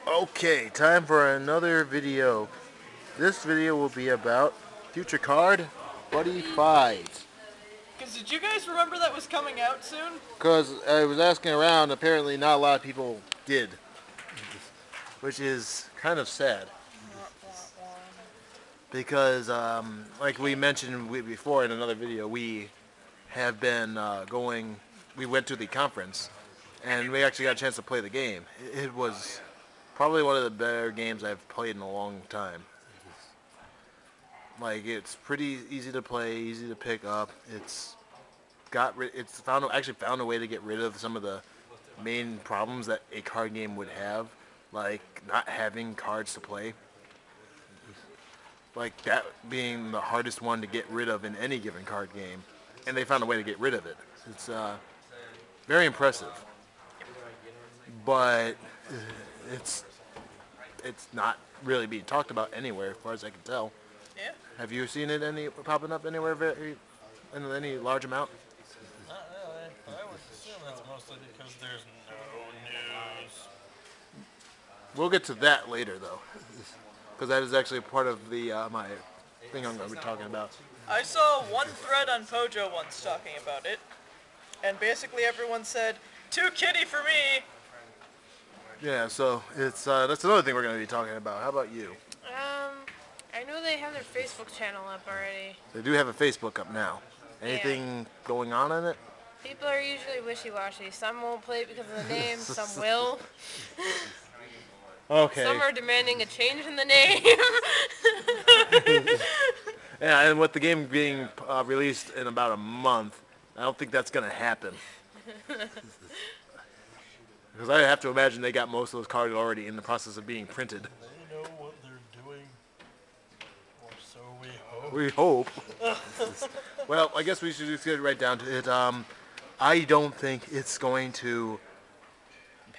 Okay, time for another video. This video will be about Future Card Buddyfight. Because did you guys remember that was coming out soon? Because I was asking around, apparently not a lot of people did. Which is kind of sad. Because, like we mentioned before in another video, we have been we went to the conference, and we actually got a chance to play the game. It was probably one of the better games I've played in a long time. Like, it's pretty easy to play, easy to pick up. Actually found a way to get rid of some of the main problems that a card game would have, like not having cards to play. Like that being the hardest one to get rid of in any given card game, and they found a way to get rid of it. It's very impressive, but it's not really being talked about anywhere, as far as I can tell. Yeah. Have you seen it popping up anywhere in any large amount? Not really. I would assume that's mostly because there's no news. We'll get to that later, though, because that is actually part of the my thing I'm going to be talking about. I saw one thread on Pojo once talking about it, and basically everyone said, "Too kiddie for me." Yeah, so it's that's another thing we're going to be talking about. How about you? I know they have their Facebook channel up already. They do have a Facebook up now. Anything going on in it? People are usually wishy-washy. Some won't play it because of the name, some will. Okay. Some are demanding a change in the name. Yeah, and with the game being released in about a month, I don't think that's going to happen. Because I have to imagine they got most of those cards already in the process of being printed. They know what they're doing, or so we hope. We hope. Well, I guess we should just get right down to it. I don't think it's going to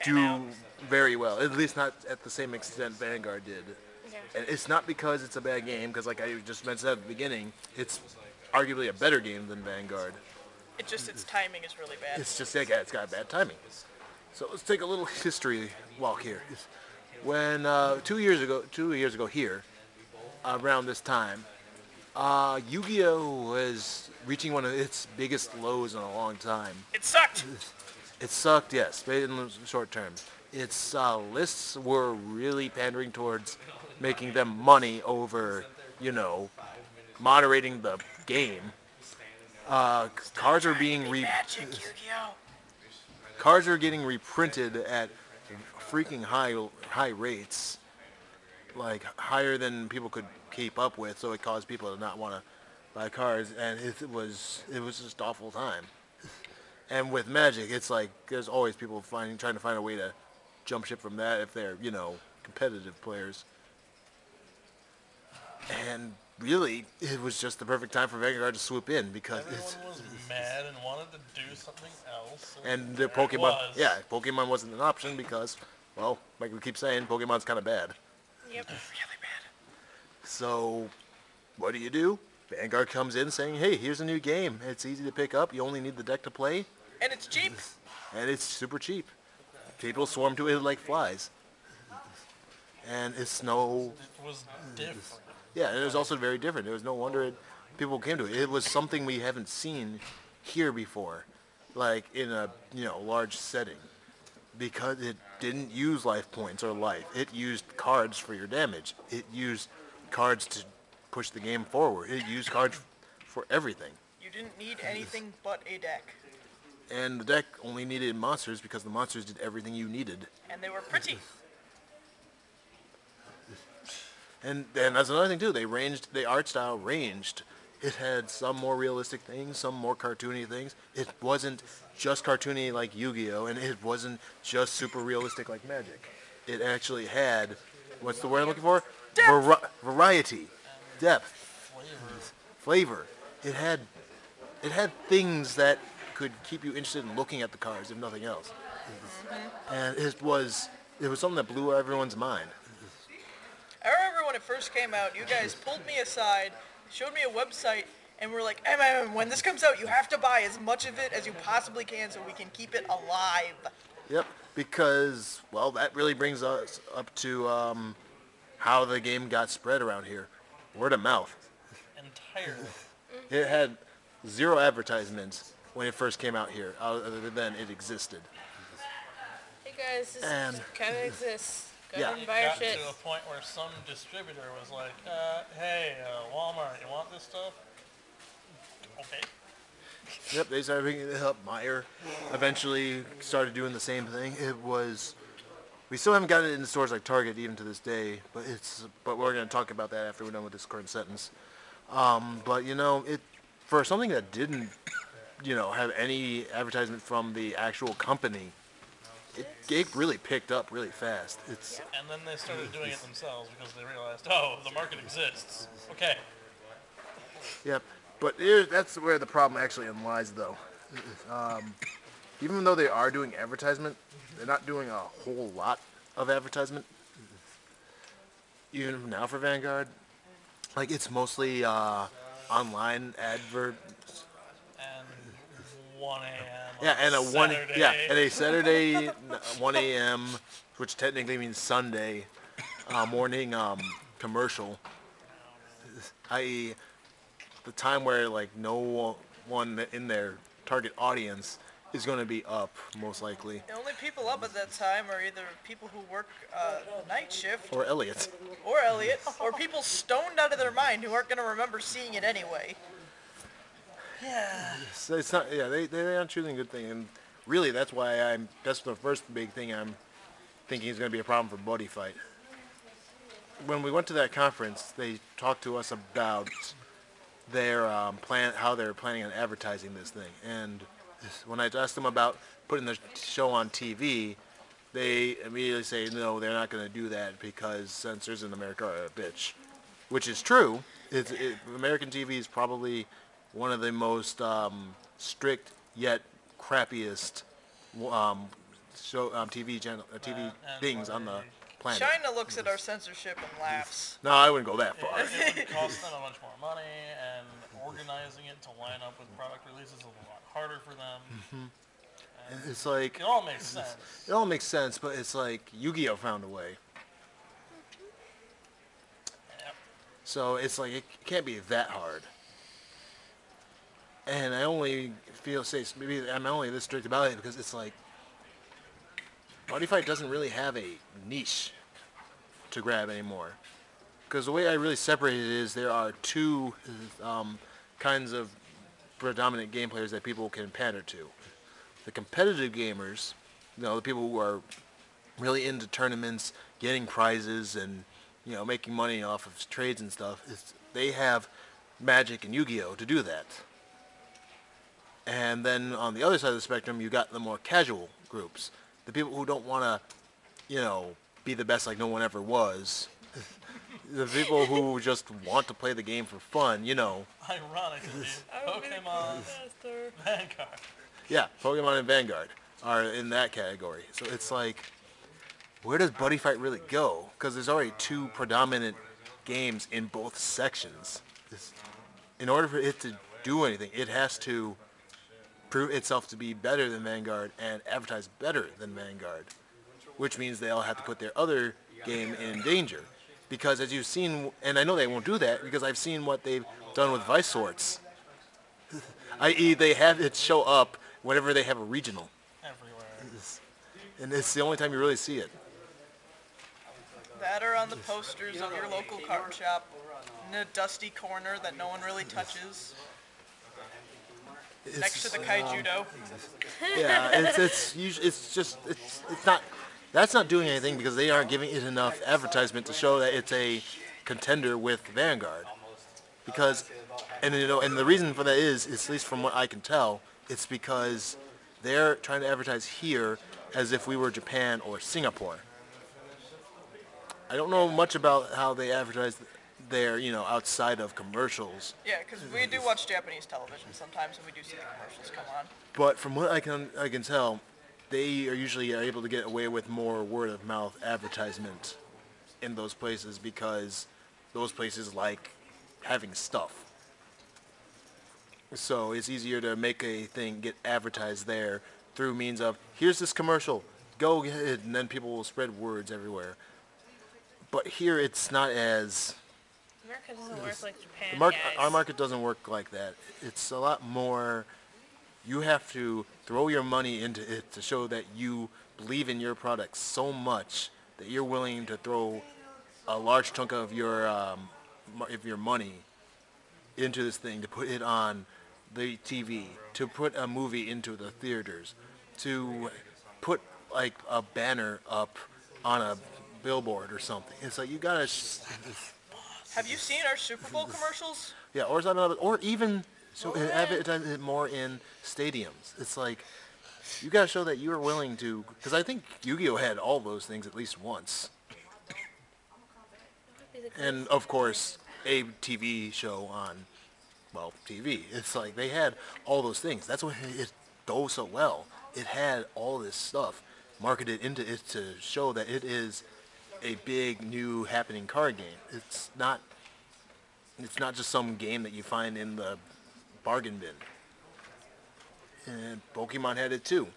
do very well. At least not at the same extent Vanguard did. Yeah. And it's not because it's a bad game, because like I just mentioned at the beginning, it's arguably a better game than Vanguard. Its timing is really bad. It's just like it's got bad timing. So let's take a little history walk here. When 2 years ago here, around this time, Yu-Gi-Oh was reaching one of its biggest lows in a long time. It sucked! It sucked, yes, but in the short term. Its lists were really pandering towards making them money over, moderating the game. Cards are being Magic, Yu-Gi-Oh! Cards are getting reprinted at freaking high rates, like higher than people could keep up with. So it caused people to not want to buy cards, and it was just awful time. And with Magic, it's like there's always people trying to find a way to jump ship from that if they're competitive players. And really, it was just the perfect time for Vanguard to swoop in because Everyone was mad and wanted to do something else. and the there it Pokemon, was. Pokemon wasn't an option because, well, like we keep saying, Pokemon's kind of bad. Yep. Really bad. So, what do? Vanguard comes in saying, hey, here's a new game. It's easy to pick up. You only need the deck to play. And it's cheap. And it's super cheap. People swarm to it like flies. And it's no... It was different. Yeah, and it was also very different. It was no wonder people came to it. It was something we haven't seen here before, like in a large setting, because it didn't use life points or life. It used cards for your damage. It used cards to push the game forward. It used cards for everything. You didn't need anything but a deck. And the deck only needed monsters because the monsters did everything you needed. And they were pretty. And that's another thing too. The art style ranged. It had some more realistic things, some more cartoony things. It wasn't just cartoony like Yu-Gi-Oh, and it wasn't just super realistic like Magic. It actually had, what's the word I'm looking for? Variety, depth, flavor. It had things that could keep you interested in looking at the cards, if nothing else. And it was something that blew everyone's mind. I remember when it first came out, you guys pulled me aside, showed me a website, and were like, when this comes out, you have to buy as much of it as you possibly can so we can keep it alive. Yep, because, well, that really brings us up to how the game got spread around here. Word of mouth. Entirely. It had 0 advertisements when it first came out here, other than it existed. Hey guys, this And- kind of exists. Go Yeah. ahead and It buy our got shit. to a point where some distributor was like, hey, Walmart, you want this stuff? Okay. Yep, they started picking it up. Meyer eventually started doing the same thing. We still haven't got it in the stores like Target even to this day, but we're going to talk about that after we're done with this current sentence. But for something that didn't, have any advertisement from the actual company, it really picked up really fast. And then they started doing it themselves because they realized, oh, the market exists. Okay. Yep, but that's where the problem actually lies, though. Even though they are doing advertisement, they're not doing a whole lot of advertisement. Even now for Vanguard, like it's mostly online advert. And 1 a.m. Yeah, and a Saturday. and a Saturday 1 a.m., which technically means Sunday morning commercial, i.e., the time where like no one in their target audience is going to be up, most likely, The only people up at that time are either people who work night shift, or Elliot. or Elliot, or people stoned out of their mind who aren't going to remember seeing it anyway. Yeah. So it's not. Yeah, they aren't choosing a good thing, and really that's why that's the first big thing I'm thinking is going to be a problem for Buddyfight. When we went to that conference, they talked to us about their plan, how they're planning on advertising this thing, and when I asked them about putting the show on TV, they immediately say no, they're not going to do that because censors in America are a bitch, which is true. American TV is probably one of the most strict yet crappiest TV things on the planet. China looks at our censorship and laughs. No, I wouldn't go that far. It would cost them a bunch more money, and organizing it to line up with product releases is a lot harder for them. It's like It all makes sense. it all makes sense, but it's like Yu-Gi-Oh found a way. Yep. So it's like it can't be that hard. And I only maybe I'm only this strict about it because it's like Buddyfight doesn't really have a niche to grab anymore. Because the way I really separate it is there are two kinds of predominant game players that people can pander to. The competitive gamers, the people who are really into tournaments, getting prizes, and making money off of trades and stuff, they have Magic and Yu-Gi-Oh to do that. And then on the other side of the spectrum, you got the more casual groups, the people who don't want to, be the best like no one ever was. The people who just want to play the game for fun, Ironically, Pokemon Vanguard. Yeah, Pokemon and Vanguard are in that category. So it's like, where does Buddyfight really go? Because there's already two predominant games in both sections. In order for it to do anything, it has to prove itself to be better than Vanguard and advertise better than Vanguard, which means they'll have to put their other game in danger. Because as you've seen, and I know they won't do that because I've seen what they've done with Vice Swords. I.e., they have it show up whenever they have a regional. Everywhere. And it's the only time you really see it. That are on the posters of your local card shop, in a dusty corner that no one really touches, next to the Kaijudo. Yeah, it's not. That's not doing anything because they aren't giving it enough advertisement to show that it's a contender with Vanguard. Because, and the reason for that is, at least from what I can tell, it's because they're trying to advertise here as if we were Japan or Singapore. I don't know much about how they advertise there, outside of commercials. Yeah, because we do watch Japanese television sometimes, and we do see the commercials come on. But from what I can tell, they are usually able to get away with more word of mouth advertisement in those places because those places like having stuff. So it's easier to make a thing get advertised there through means of, here's this commercial, go ahead, and then people will spread words everywhere. But here, it's not as America doesn't work like Japan, our guys. market doesn't work like that. It's a lot more. You have to throw your money into it to show that you believe in your product so much that you're willing to throw a large chunk of your money into this thing, to put it on the TV, to put a movie into the theaters, to put like a banner up on a billboard or something. It's like you gotta, Have you seen our Super Bowl commercials? yeah, or something, or even so advertise it more in stadiums. It's like you gotta show that you are willing to, because I think Yu-Gi-Oh had all those things at least once, and of course a TV show on, well, TV. It's like they had all those things. That's why it goes so well. It had all this stuff marketed into it to show that it is a big new happening card game. It's not just some game that you find in the bargain bin. And Pokemon had it too,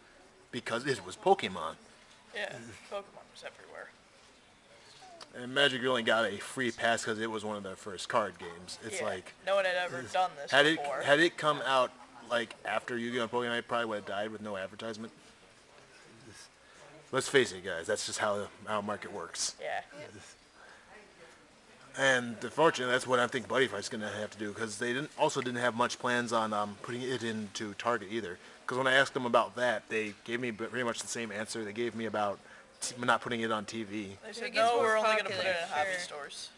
because it was Pokemon. Yeah, Pokemon was everywhere. And Magic only got a free pass because it was one of their first card games. It's Yeah, like no one had ever done this had before. it come out like after Yu-Gi-Oh! And Pokemon, it probably would have died with no advertisement. Let's face it, guys. That's just how market works. Yeah. And unfortunately, that's what I think Buddyfight's going to have to do, because they didn't have much plans on putting it into Target either. Because when I asked them about that, they gave me pretty much the same answer they gave me about not putting it on TV. They It said, gets no, more we're only going to put popular, it in hobby sure. stores.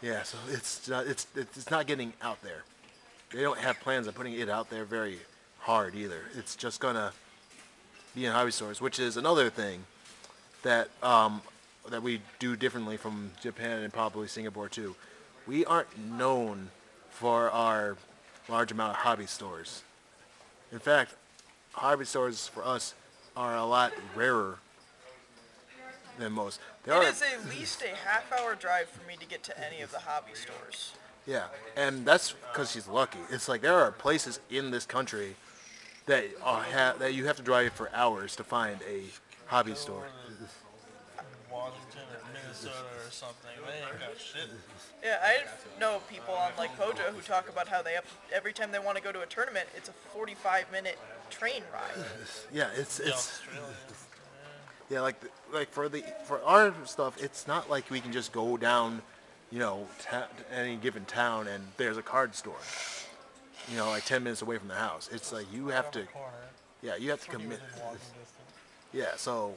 Yeah, so it's not getting out there. They don't have plans on putting it out there very hard either. It's just going to be in hobby stores, which is another thing that that we do differently from Japan and probably Singapore too. We aren't known for our large amount of hobby stores. In fact, hobby stores for us are a lot rarer than most. There It are, is at least a half-hour drive for me to get to any of the hobby stores. yeah, and that's because she's lucky. It's like there are places in this country that that you have to drive for hours to find a hobby store. Washington or Minnesota or something. They ain't got shit. Yeah, I know people on like Pojo who talk about how they every time they want to go to a tournament, it's a 45-minute train ride. Yeah, it's Australia. yeah, like for our stuff, it's not like we can just go down, to any given town and there's a card store. Like 10 minutes away from the house. It's like you have to, Corner. yeah, you have to Pretty commit. within walking distance. Yeah, so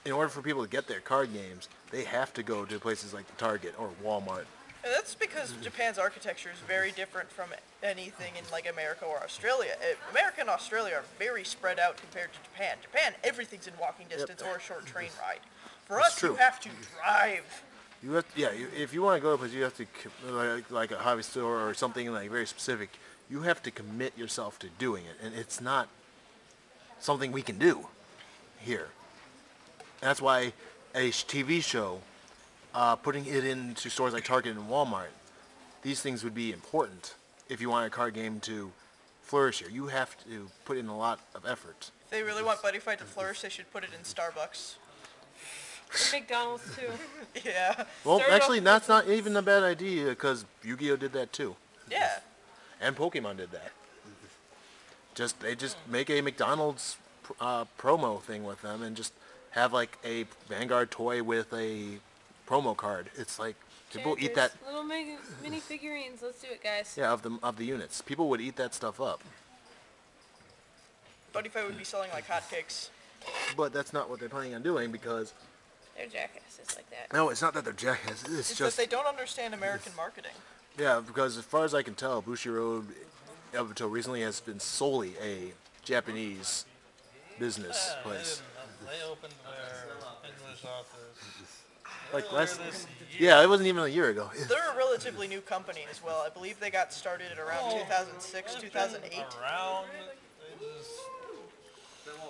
in order for people to get their card games, they have to go to places like Target or Walmart. And that's because Japan's architecture is very different from anything in like America or Australia. America and Australia are very spread out compared to Japan. Japan, everything's in walking distance or a short train ride. For That's us, true. you have to drive. You have if you want to go to a place, you have to like a hobby store or something like very specific. You have to commit yourself to doing it, and it's not something we can do here. That's why a TV show, putting it into stores like Target and Walmart, these things would be important if you want a card game to flourish here. You have to put in a lot of effort. If they really want Buddyfight to flourish, they should put it in Starbucks. McDonald's too. Yeah. Well, Start actually, off- that's not even a bad idea, because Yu-Gi-Oh did that too, Yeah. and Pokemon did that. They just make a McDonald's promo thing with them, and just have like a Vanguard toy with a promo card. It's like people eat that. Characters, little mini figurines. Let's do it, guys. Yeah, of the units. People would eat that stuff up. Buddyfight would be selling like hotcakes. But that's not what they're planning on doing, because They're jackasses like that. no, it's not that they're jackasses. It's It's just that they don't understand American marketing. yeah, because as far as I can tell, Bushiroad up until recently has been solely a Japanese business Yeah, place. they opened their English office. Like earlier last, this year. yeah, it wasn't even a year ago. They're a relatively new company as well. I believe they got started at around 2006, They've been 2008. Around, they just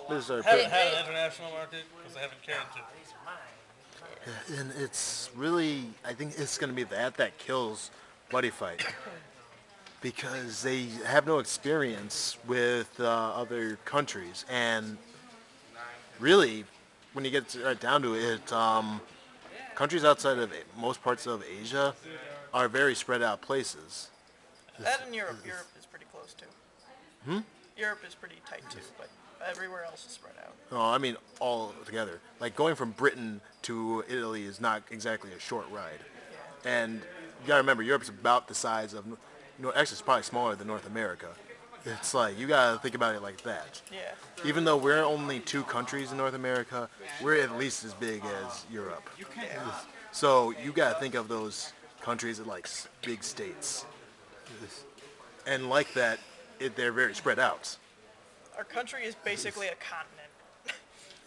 This is our haven't had an international market because they haven't cared to. and it's really, I think it's going to be that kills Buddyfight, because they have no experience with other countries, and really when you get right down to it, countries outside of most parts of Asia are very spread out places. That in Europe. Europe is pretty close too. Europe is pretty tight too, but everywhere else is spread out. No, I mean all together. Like going from Britain to Italy is not exactly a short ride. And you gotta remember, Europe's about the size of, actually it's probably smaller than North America. It's like, you gotta think about it like that. Yeah. Even though we're only 2 countries in North America, we're at least as big as Europe. So you gotta think of those countries as like big states. And like that, they're very spread out. Our country is basically a continent.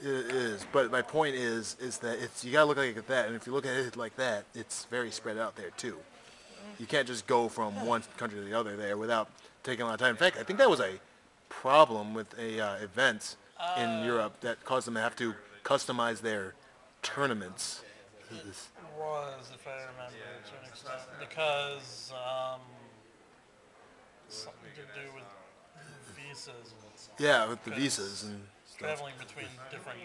It is, but my point is that you gotta look at it like that, and if you look at it like that, it's very spread out there too. You can't just go from one country to the other there without taking a lot of time. In fact, I think that was a problem with a event in Europe that caused them to have to customize their tournaments. Was, if I remember, to an extent, because something to do with visas. Yeah, with the visas and stuff. Traveling between different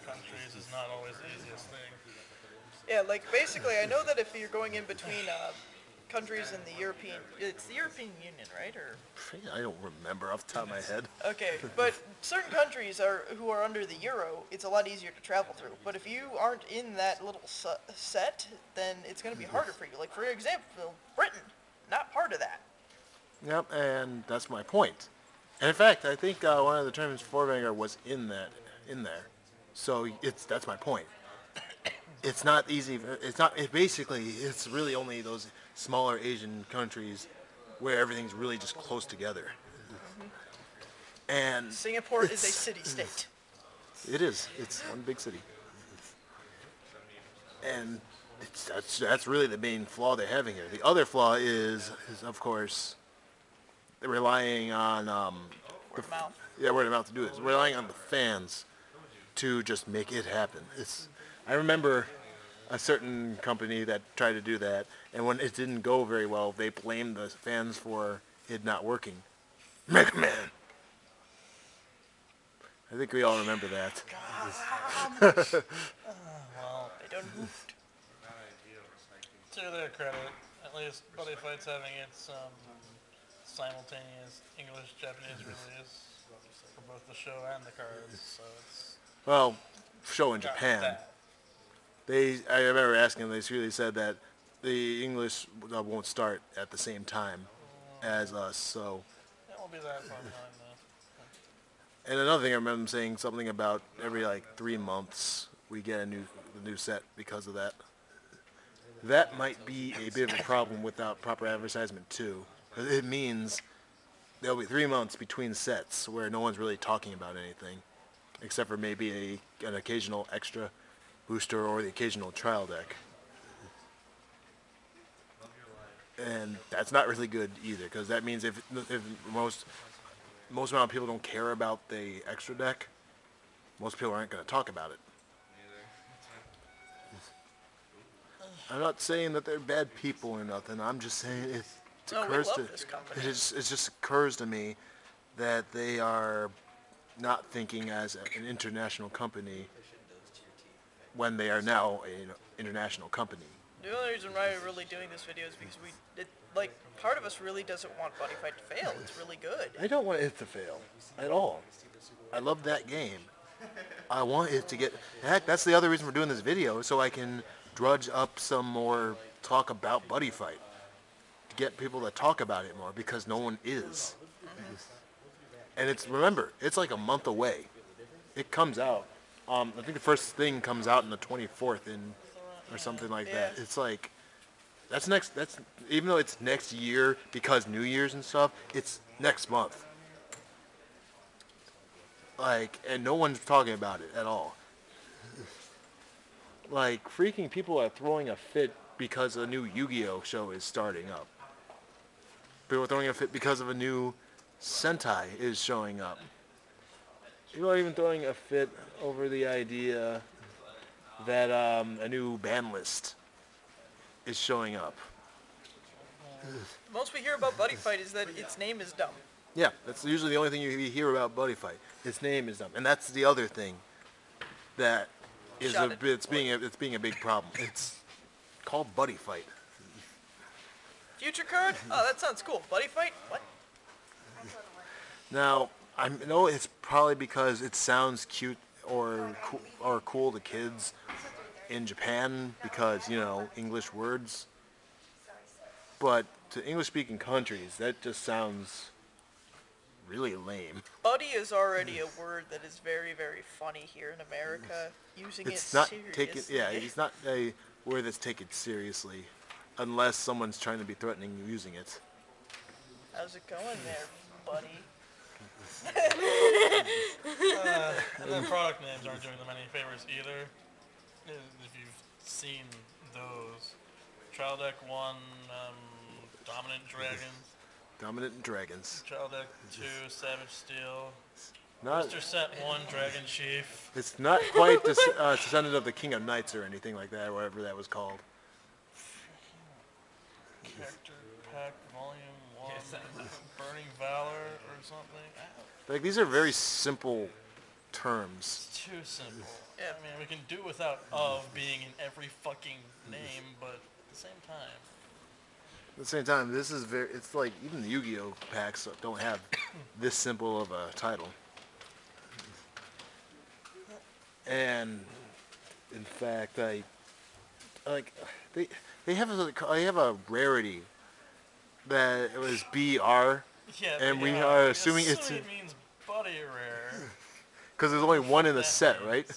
countries is not always the easiest thing. Yeah, like basically, I know that if you're going in between countries in the European, it's the European Union, right? Or I don't remember off the top of my head. okay, but certain countries who are under the euro, it's a lot easier to travel through. But if you aren't in that little set, then it's going to be harder for you. Like for example, Britain, not part of that. Yep, and that's my point. And in fact, I think one of the tournaments for Vanguard was in there. So that's my point. It's not easy. It's really only those smaller Asian countries where everything's really just close together. And Singapore is a city-state. it is. It's one big city. And that's really the main flaw they're having here. The other flaw is of course, they're relying on Word of mouth. yeah, word of mouth to do this. Relying on the fans to just make it happen. I remember a certain company that tried to do that, and when it didn't go very well, they blamed the fans for it not working. Mega Man. I think we all remember that. Well, They don't move. to their credit, at least Buddyfight's having its simultaneous English-Japanese release for both the show and the cards, so it's Well, show in got Japan. that. I remember asking them, they really said that the English won't start at the same time as us, so. It won't be that far behind though. And another thing, I remember them saying something about every 3 months we get a new set because of that. That might be a bit of a problem without proper advertisement too. 'Cause it means there'll be 3 months between sets where no one's really talking about anything, except for maybe an occasional extra booster or the occasional trial deck. And that's not really good either, because that means if most amount of people don't care about the extra deck, most people aren't going to talk about it. I'm not saying that they're bad people or nothing. I'm just saying it No, we occurs love this company. it just occurs to me that they are not thinking as an international company when they are now an international company. The only reason why we're really doing this video is because part of us really doesn't want Buddyfight to fail. It's really good. I don't want it to fail at all. I love that game. I want it to get. Heck, that's the other reason we're doing this video, so I can drudge up some more talk about Buddyfight. To get people to talk about it more, because no one is. And remember, it's like a month away. It comes out. I think the first thing comes out on the 24th or something like that. Yeah. It's like, that's even though it's next year because New Year's and stuff, it's next month. And no one's talking about it at all. Freaking people are throwing a fit because a new Yu-Gi-Oh show is starting up. People are throwing a fit because of a new Sentai is showing up. People are even throwing a fit over the idea that a new ban list is showing up. Most we hear about Buddyfight is that its name is dumb. Yeah, that's usually the only thing you hear about Buddyfight. Its name is dumb. And that's the other thing that is Shot a it. bit, it's being a big problem. It's called Buddyfight. Future card? Oh, that sounds cool. Buddy fight? What? Now, I know it's probably because it sounds cute or cool to kids in Japan because, English words. But to English-speaking countries, that just sounds really lame. Buddy is already a word that is very, very funny here in America. Using It's it not seriously. it's not a word that's taken seriously unless someone's trying to be threatening using it. How's it going there, buddy? The product names aren't doing them any favors either. If you've seen those, Trial Deck 1, Dominant Dragons. Dominant Dragons. Trial Deck 2, Savage Steel. Not, Mr. Set 1, Dragon Chief. it's not quite descendant of the King of Knights or anything like that, or whatever that was called. Character Pack Volume 1. Burning Valor or something. Like, these are very simple terms. It's too simple. Yeah. I mean, we can do without of being in every fucking name, but at the same time. At the same time, this is it's like, even the Yu-Gi-Oh packs don't have this simple of a title. And, in fact, they have a rarity that it was BR, Yeah, and we yeah, are assuming it it's means buddy rare. because there's only one in the That set, means- right?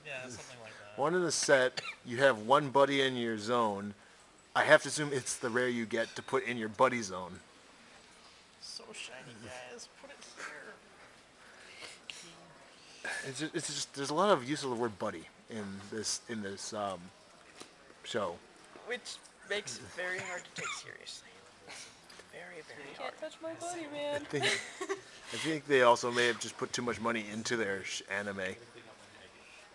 Yeah, something like that. One in the set, you have one buddy in your zone. I have to assume it's the rare you get to put in your buddy zone. So shiny, guys. Put it here. It's just there's a lot of use of the word buddy in this show. Which makes it very hard to take seriously. Very, very hard. Can't touch my buddy, man. I think they also may have just put too much money into their anime.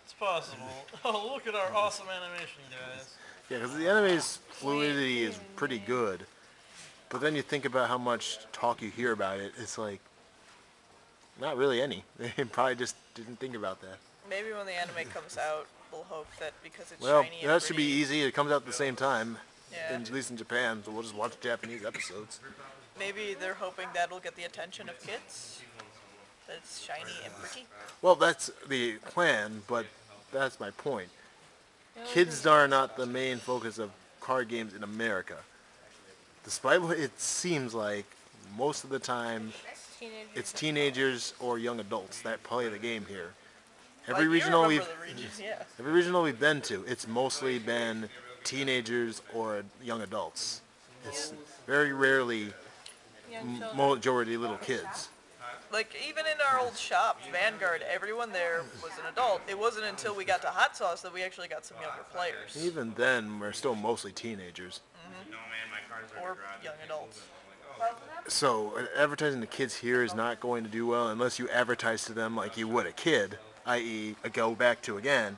It's possible. Oh, look at our awesome animation, guys. Yeah, because the anime's fluidity is pretty good, but then you think about how much talk you hear about it. It's like not really any. They probably just didn't think about that. Maybe when the anime comes out, we'll hope that because it's Well, shiny and that should be pretty, easy. It comes out at the same time, Yeah. at least in Japan, so we'll just watch Japanese episodes. maybe they're hoping that'll get the attention of kids. That it's shiny and pretty. Well, that's the plan, but that's my point. Kids are not the main focus of card games in America. Despite what it seems like, most of the time, Teenagers. it's teenagers or young adults that play the game here. Like, Every you regional remember the regions, yeah. every regional we've been to, it's mostly been teenagers or young adults. It's very rarely Young children. majority little kids. Like, even in our old shop, Vanguard, everyone there was an adult. It wasn't until we got to Hot Sauce that we actually got some younger players. Even then, we're still mostly teenagers. Or young adults. So advertising to kids here is not going to do well unless you advertise to them like you would a kid, i.e. go back to again,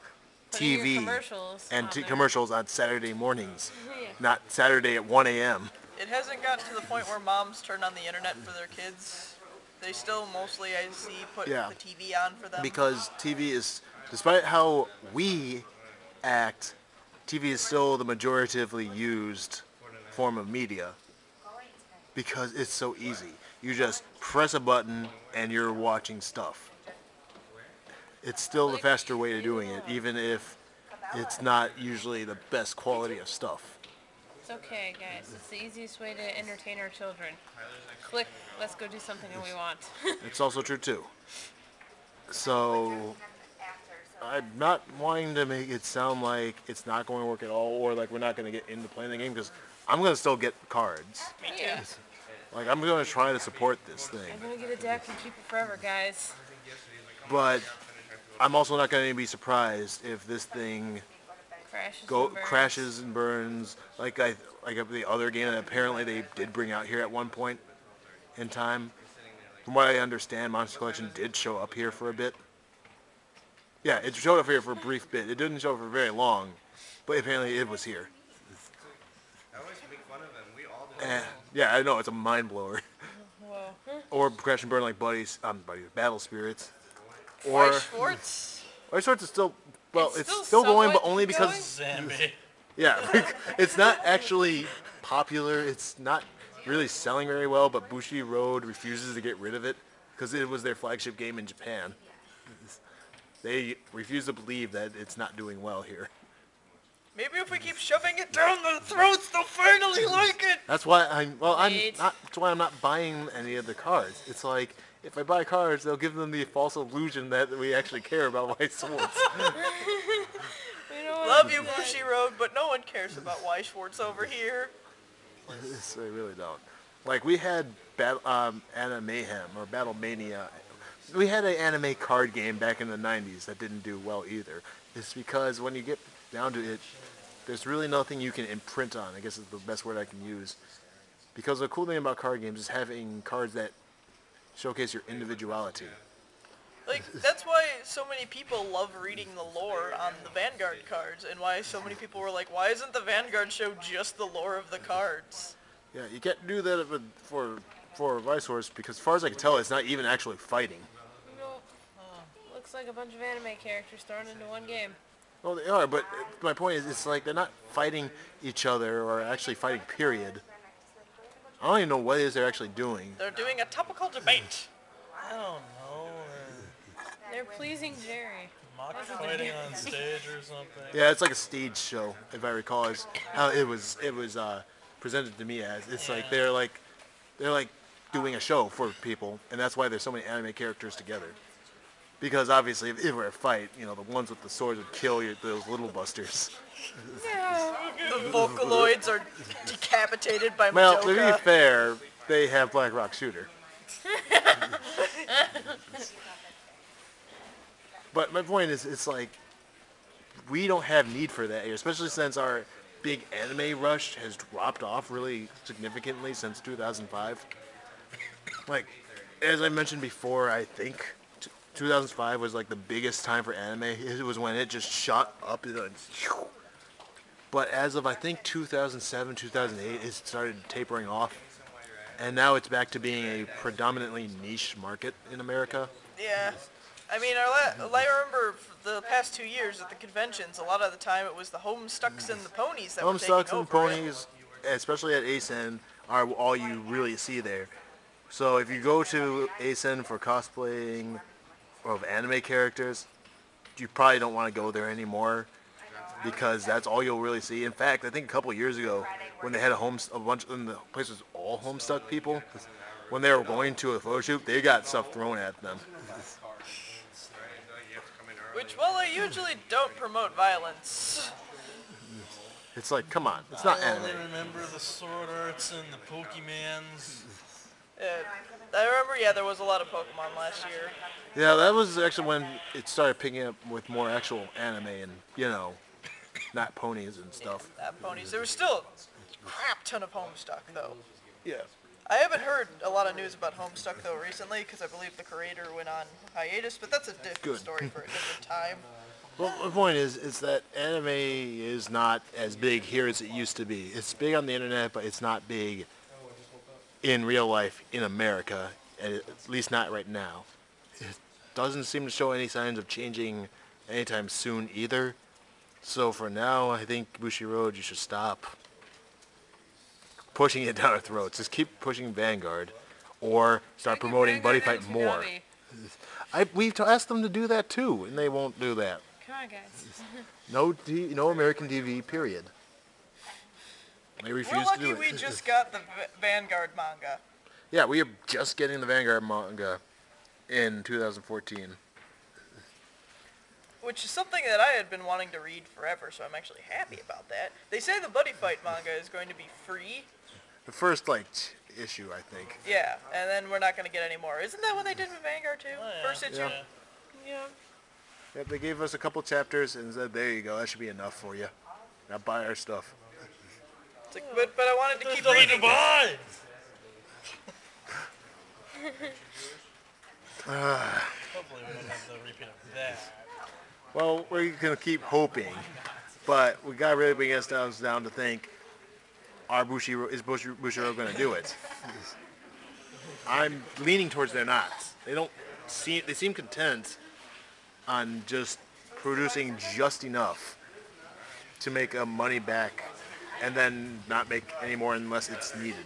Put in your TV commercials and on there. commercials on Saturday mornings, Yeah. not Saturday at 1 a.m. It hasn't gotten to the point where moms turn on the internet for their kids. They still mostly, I see, put Yeah. the TV on for them. Because TV is, despite how we act, TV is still the majoritively used form of media because it's so easy. You just press a button and you're watching stuff. It's still the faster way of doing it, even if it's not usually the best quality of stuff. It's okay, guys. It's the easiest way to entertain our children. Click, let's go do something that we want. It's also true too. So I'm not wanting to make it sound like it's not going to work at all, or like we're not going to get into playing the game, because I'm going to still get cards. Me too. Yeah. Like, I'm going to try to support this thing, I'm gonna get a deck and keep it forever, guys. but I'm also not going to be surprised if this thing crashes and burns like the other game that apparently they did bring out here at one point in time. From what I understand, Monster Collection did show up here for a bit. Yeah, it showed up here for a brief bit. It didn't show up for very long, but apparently it was here. Yeah, I know, it's a mind blower. Whoa. Or crash and burn like Battle Spirits. Why Or Schwartz? White Swords is still Well, It's it's still still going, but somewhat only because Zambi. yeah, it's not actually popular. It's not really selling very well. But Bushiroad refuses to get rid of it because it was their flagship game in Japan. They refuse to believe that it's not doing well here. Maybe if we keep shoving it down their throats, they'll finally like it. That's why I'm Wait. not. That's why I'm not buying any of the cards. It's like if I buy cards, they'll give them the false illusion that we actually care about white swords. We don't want Love you, that. Bushiroad, but no one cares about Y Schwartz over here. They really don't. Like we had Anime Mayhem or Battle Mania. We had an anime card game back in the 90s that didn't do well either. It's because when you get down to it, there's really nothing you can imprint on, I guess is the best word I can use. Because the cool thing about card games is having cards that showcase your individuality. Like, that's why so many people love reading the lore on the Vanguard cards, and why so many people were like, why isn't the Vanguard show just the lore of the cards? Yeah, you can't do that for Vice Horse because as far as I can tell, it's not even actually fighting. Nope. Looks like a bunch of anime characters thrown into one game. Well, they are, but my point is, it's like they're not fighting each other or actually fighting, period. I don't even know what it is they're actually doing. They're doing a topical debate. I don't know. They're pleasing Jerry. Mock fighting on stage or something. Yeah, it's like a stage show, if I recall, is how it was presented to me as. It's like they're like doing a show for people, and that's why there's so many anime characters together. Because obviously, if it were a fight, you know, the ones with the swords would kill those little busters. No. The Vocaloids are decapitated by Well, to be Madoka. fair, they have Black Rock Shooter. But my point is, it's like, we don't have need for that here, especially since our big anime rush has dropped off really significantly since 2005. Like, as I mentioned before, I think 2005 was like the biggest time for anime. It was when it just shot up. But as of, I think, 2007, 2008, it started tapering off. And now it's back to being a predominantly niche market in America. Yeah. I mean, I remember the past 2 years at the conventions, a lot of the time it was the Homestucks and the Ponies that were taking Homestucks and over it. Ponies, especially at ASEN, are all you really see there. So if you go to ASEN for cosplaying of anime characters, you probably don't want to go there anymore because that's all you'll really see. In fact, I think a couple of years ago, when they had a bunch of the place was all Homestuck people, when they were going to a photo shoot, they got stuff thrown at them. Which, well, I usually don't promote violence. It's like, come on, it's not I only anime. remember the Sword Arts and the Pokemans. I remember, yeah, there was a lot of Pokemon last year. Yeah, that was actually when it started picking up with more actual anime and, you know, not ponies and stuff. Not Ponies. There was still a crap ton of Homestuck, though. Yeah. I haven't heard a lot of news about Homestuck, though, recently, because I believe the creator went on hiatus, but that's a different Good. story for a different time. Well, the point is that anime is not as big here as it used to be. It's big on the internet, but it's not big in real life in America, at least not right now. It doesn't seem to show any signs of changing anytime soon either. So for now, I think Bushiroad, you should stop pushing it down our throats. Just keep pushing Vanguard, or start promoting Buddyfight more. We've asked them to do that too, and they won't do that. Come on, guys. No American TV, period. They We're refuse to lucky do it. we just got the Vanguard manga. Yeah, we are just getting the Vanguard manga in 2014. Which is something that I had been wanting to read forever, so I'm actually happy about that. They say the Buddyfight manga is going to be free. The first, issue, I think. Yeah, and then we're not going to get any more. Isn't that what they did with Vanguard, too? Oh, yeah. First issue? Yeah. Yeah. Yep, they gave us a couple chapters and said, there you go, that should be enough for you. Now buy our stuff. It's like, but I wanted to There's keep nothing reading. to buy! Hopefully we don't have the repeat of that. Well, we're going to keep hoping, but we got to really bring ourselves down to think, is Bushiroad going to do it? I'm leaning towards they're not. They seem content on just producing just enough to make money back and then not make any more unless it's needed.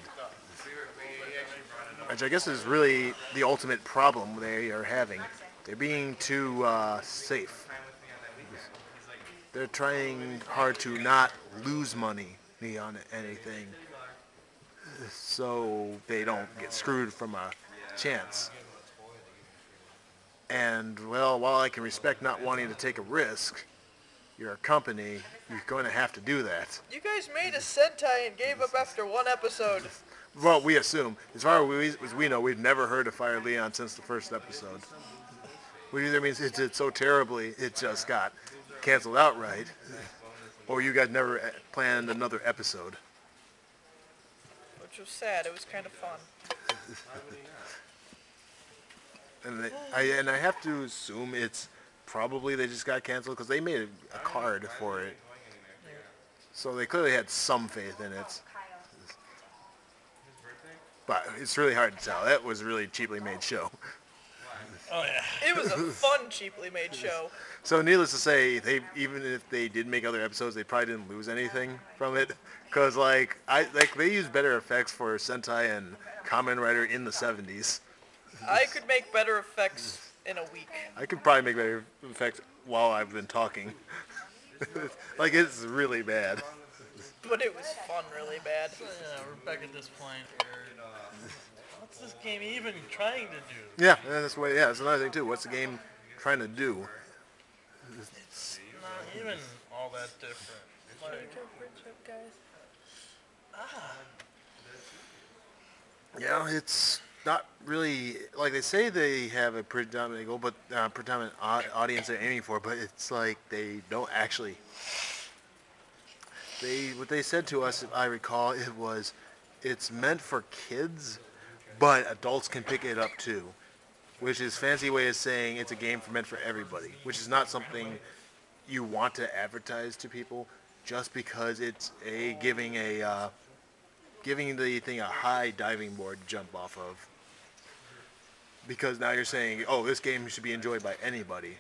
Which I guess is really the ultimate problem they are having. They're being too safe. They're trying hard to not lose money on anything so they don't get screwed from a chance. And, well, while I can respect not wanting to take a risk, you're a company, you're going to have to do that. You guys made a Sentai and gave up after one episode. Well, we assume. As far as we know, we've never heard of Fire Leon since the first episode. Which either means it did so terribly, it just got canceled outright, or you guys never planned another episode. Which was sad. It was kind of fun. And I have to assume it's probably they just got canceled because they made a card for it. So they clearly had some faith in it. But it's really hard to tell. That was a really cheaply made show. Oh yeah. It was a fun, cheaply made show. So needless to say, even if they did make other episodes, they probably didn't lose anything from it. Because they used better effects for Sentai and Kamen Rider in the 70s. I could make better effects in a week. I could probably make better effects while I've been talking. Like, it's really bad. But it was fun really bad. So yeah, we're back at this point where what's this game even trying to do? Yeah, that's another thing too. What's the game trying to do? It's not even all that different. Like, Yeah, it's not really like they say they have a predominant goal, but predominant audience they're aiming for, but it's like they don't actually. What they said to us, if I recall, it was, it's meant for kids, but adults can pick it up too, which is fancy way of saying it's a game meant for everybody, which is not something you want to advertise to people, just because it's giving the thing a high diving board to jump off of. Because now you're saying, oh, this game should be enjoyed by anybody.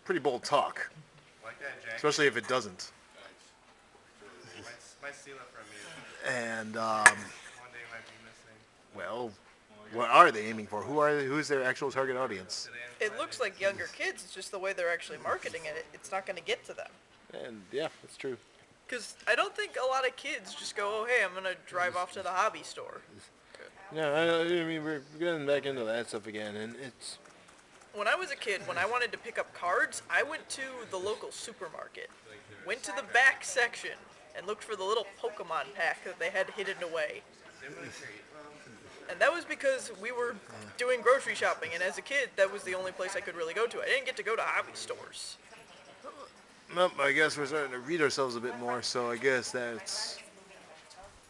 Pretty bold talk, especially if it doesn't. And well, what are they aiming for? Who's their actual target audience? It looks like younger kids. It's just the way they're actually marketing it. It's not going to get to them. And yeah, that's true. Because I don't think a lot of kids just go, oh, hey, I'm going to drive off to the hobby store. Yeah, I mean, we're getting back into that stuff again, and it's... When I was a kid, when I wanted to pick up cards, I went to the local supermarket, went to the back section, and looked for the little Pokemon pack that they had hidden away. And that was because we were doing grocery shopping, and as a kid, that was the only place I could really go to. I didn't get to go to hobby stores. Nope, I guess we're starting to read ourselves a bit more, so I guess that's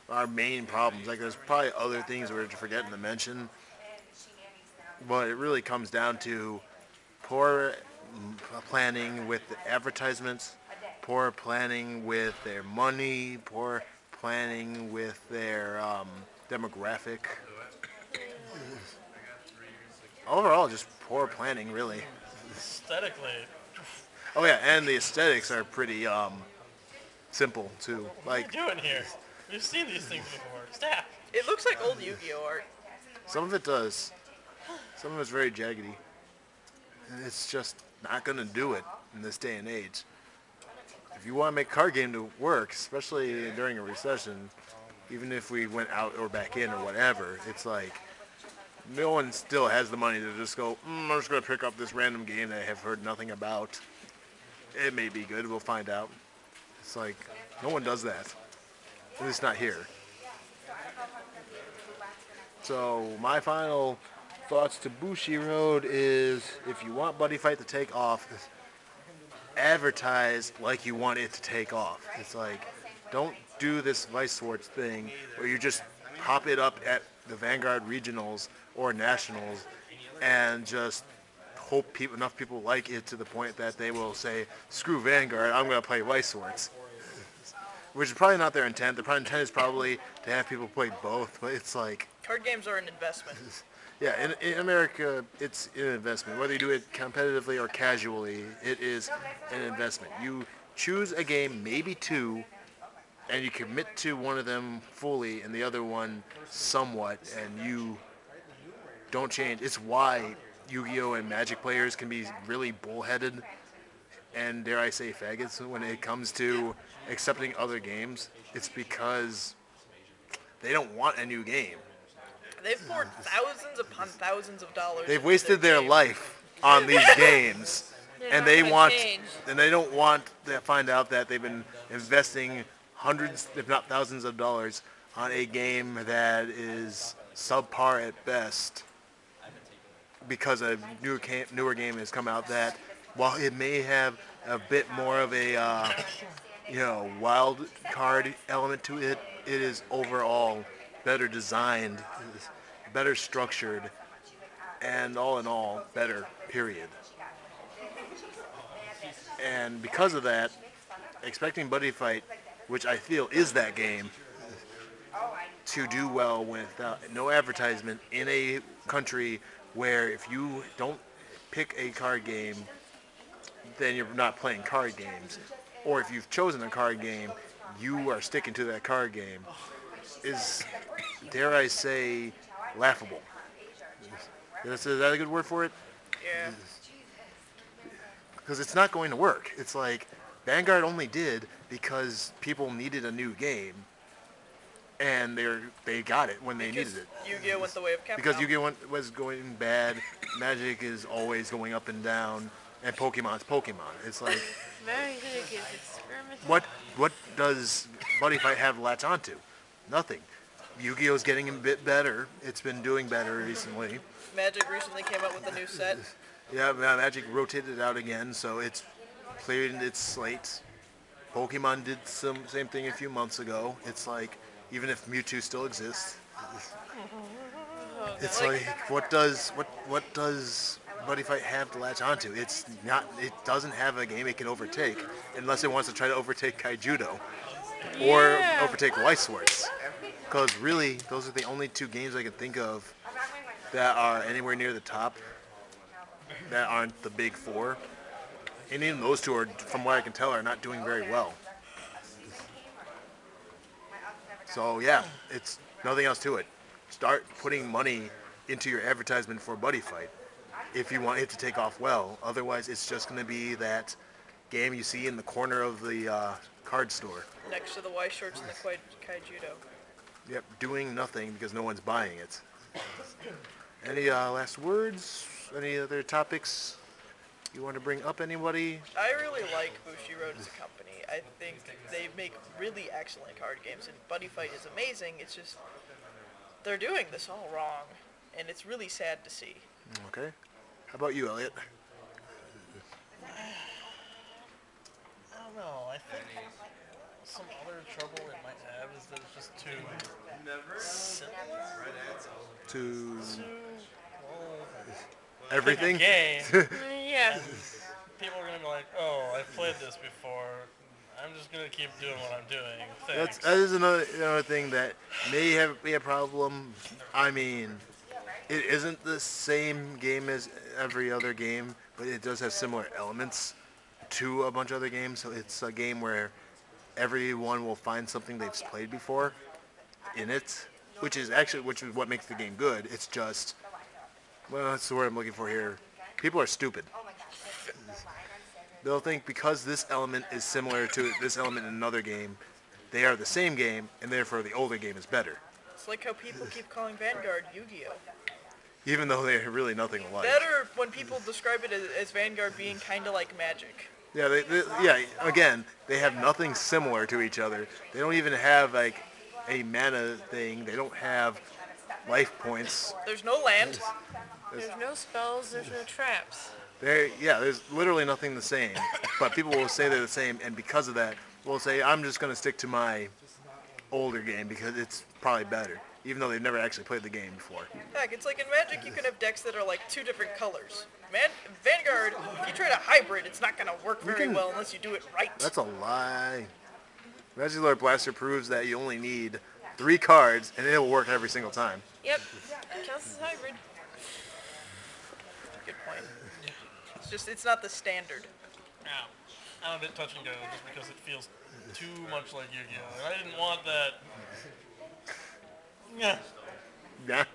our main problems. Like, there's probably other things we're forgetting to mention, but it really comes down to poor planning with the advertisements, poor planning with their money, poor planning with their demographic. Overall, just poor planning, really. aesthetically, Oh yeah, and the aesthetics are pretty simple too. what are Like, you doing here? We've seen these things before. Stop. It looks like old Yu-Gi-Oh art. some of it does. Some of it's very jaggedy. And it's just not gonna do it in this day and age. If you want to make a card game to work, especially during a recession, even if we went out or back in or whatever, it's like no one still has the money to just go, I'm just gonna pick up this random game that I have heard nothing about. It may be good, we'll find out. It's like, no one does that. At least not here. So my final thoughts to Bushiroad is, if you want Buddyfight to take off, advertise like you want it to take off. It's like, don't do this Vice Swords thing where you just pop it up at the Vanguard Regionals or Nationals and just hope enough people like it to the point that they will say, screw Vanguard, I'm going to play Vice Swords. Which is probably not their intent. Their intent is probably to have people play both, but it's like... Card games are an investment. Yeah, in America, it's an investment. Whether you do it competitively or casually, it is an investment. You choose a game, maybe two, and you commit to one of them fully and the other one somewhat, and you don't change. It's why Yu-Gi-Oh! And Magic players can be really bullheaded and, dare I say, faggots when it comes to accepting other games. It's because they don't want a new game. They've poured thousands upon thousands of dollars. They've into wasted their game. life on these games, They're and not they gonna want, change. and they don't want to find out that they've been investing hundreds, if not thousands, of dollars on a game that is subpar at best, because a newer game has come out that, while it may have a bit more of a wild card element to it, it is overall better designed, better structured, and all in all, better, period. And because of that, expecting Buddy Fight, which I feel is that game, to do well without no advertisement in a country where if you don't pick a card game, then you're not playing card games. Or if you've chosen a card game, you are sticking to that card game, is, dare I say, laughable. Is that a good word for it? Yeah. Because it's not going to work. It's like Vanguard only did because people needed a new game, and they got it when they needed it. Yu-Gi-Oh! Went the way of Capcom. Because Yu-Gi-Oh! Was going bad, Magic is always going up and down, and Pokemon's Pokemon. It's like, Magic is experimental. what does Buddy Fight have to latch onto? Nothing. Yu-Gi-Oh's getting a bit better. It's been doing better recently. Magic recently came out with a new set. Yeah, Magic rotated it out again, so it's cleared its slate. Pokemon did some same thing a few months ago. It's like, even if Mewtwo still exists, it's like, what does Buddy Fight have to latch onto? It's not. It doesn't have a game it can overtake, unless it wants to try to overtake Kaijudo or Yeah. overtake Weiss Swords. Because really, those are the only two games I can think of that are anywhere near the top, that aren't the big four. And even those two are, from what I can tell, are not doing very well. So yeah, it's nothing else to it. Start putting money into your advertisement for Buddy Fight if you want it to take off well. Otherwise, it's just going to be that game you see in the corner of the card store. Next to the white shorts and the Kaijudo. Yep, doing nothing because no one's buying it. Any last words? Any other topics you want to bring up, anybody? I really like Bushiroad as a company. I think they make really excellent card games, and Buddy Fight is amazing. It's just, they're doing this all wrong, and it's really sad to see. Okay. How about you, Elliot? I don't know. I think some other trouble it might have is that it's just too similar To to, well, everything? a game. Yeah. People are gonna be like, "Oh, I've played this before. I'm just gonna keep doing what I'm doing." Thanks. That is another thing that may be a problem. I mean, it isn't the same game as every other game, but it does have similar elements to a bunch of other games. So it's a game where everyone will find something they've played before in it, which is what makes the game good. It's just, well, that's the word I'm looking for here. People are stupid. They'll think because this element is similar to this element in another game, they are the same game, and therefore the older game is better, It's like how people keep calling Vanguard Yu-Gi-Oh! even though they're really nothing alike. Better when people describe it as Vanguard being kind of like Magic. Yeah, again, they have nothing similar to each other. They don't even have like a mana thing. They don't have life points. There's no land. There's no spells, there's no traps. There's literally nothing the same. But people will say they're the same, and because of that, will say, I'm just going to stick to my older game because it's probably better, even though they've never actually played the game before. Heck, it's like in Magic you can have decks that are like two different colors. Vanguard, if you try to hybrid, it's not going to work very well unless you do it right. That's a lie. Magic Lord Blaster proves that you only need 3 cards, and it will work every single time. Yep. Counts as hybrid. Good point. It's just, it's not the standard. Yeah. I'm a bit touch and go just because it feels too much like Yu-Gi-Oh! And I didn't want that. Yeah. Yeah.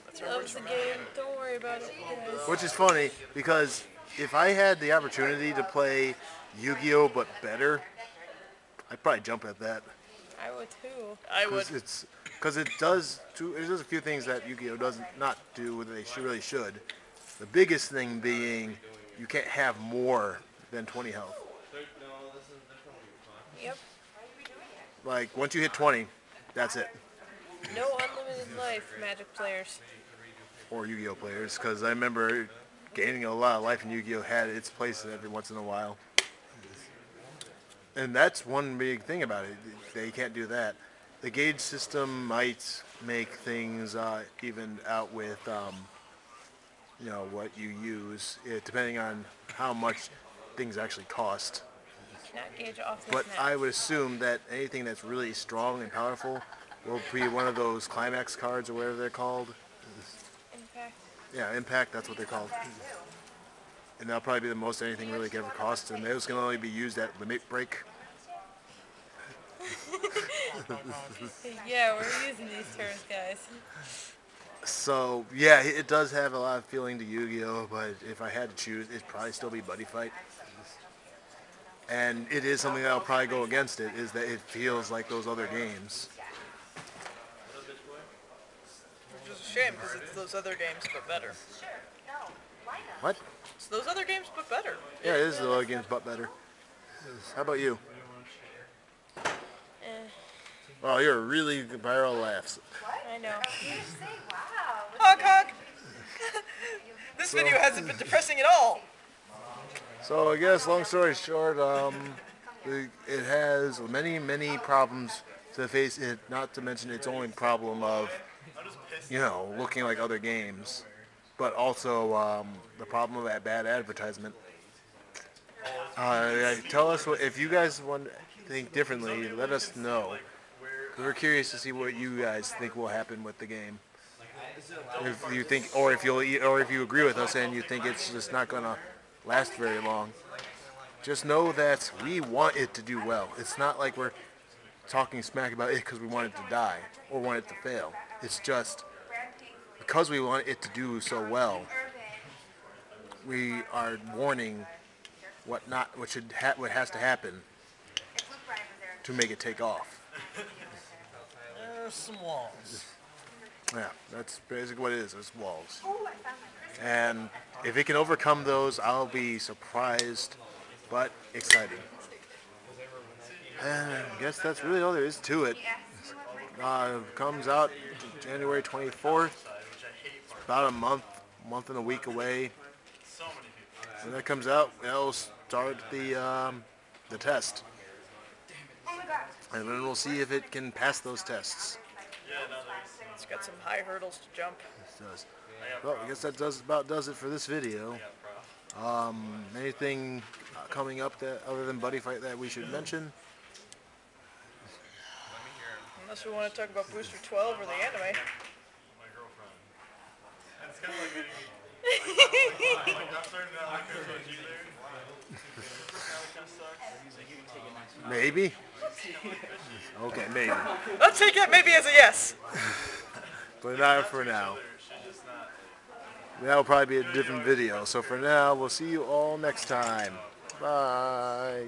That's our Loves words the from game. Don't worry about it, guys. Which is funny because if I had the opportunity to play Yu-Gi-Oh but better, I'd probably jump at that. I would too. I would. Because it does a few things that Yu-Gi-Oh does not do that they really should. The biggest thing being you can't have more than 20 health. Yep. Like once you hit 20, that's it. No unlimited life, Magic players. Or Yu-Gi-Oh players, because I remember gaining a lot of life in Yu-Gi-Oh had its place every once in a while. And that's one big thing about it. They can't do that. The gauge system might make things evened out with, what you use, depending on how much things actually cost. Cannot gauge off this But map. I would assume that anything that's really strong and powerful will be one of those climax cards or whatever they're called. Impact. Yeah, impact, that's what they're called. And that'll probably be the most anything really can ever cost, and those can only be used at limit break. Yeah, we're using these terms, guys. So, yeah, it does have a lot of feeling to Yu-Gi-Oh, but if I had to choose, it'd probably still be Buddyfight. And it is something that'll probably go against it, is that it feels like those other games. Which is a shame, because it's those other games, but better. What? It's those other games, but better. Yeah, it is the other games, but better. How about you? Oh, you're really viral laughs. I know. Honk honk! This video hasn't been depressing at all. So I guess, long story short, it has many, many problems to face it, not to mention its only problem of, looking like other games, but also the problem of that bad advertisement. Tell us if you guys want to think differently, let us know. We're curious to see what you guys think will happen with the game. If you think, or if you agree with us and you think it's just not gonna last very long, just know that we want it to do well. It's not like we're talking smack about it because we want it to die or want it to fail. It's just because we want it to do so well, we are warning what has to happen to make it take off. There's some walls. Yeah, that's basically what it is. It's walls. And if it can overcome those, I'll be surprised, but excited. And I guess that's really all there is to it. Comes out January 24th. About a month and a week away. When that comes out, it'll start the test. And then we'll see if it can pass those tests. It's got some high hurdles to jump. It does. Well, I guess that does it for this video. Anything coming up that other than Buddyfight that we should mention? Unless we want to talk about Booster 12 or the anime. Maybe. Okay, maybe. Let's take that maybe as a yes. But not for now. That'll probably be a different video. So for now, we'll see you all next time. Bye.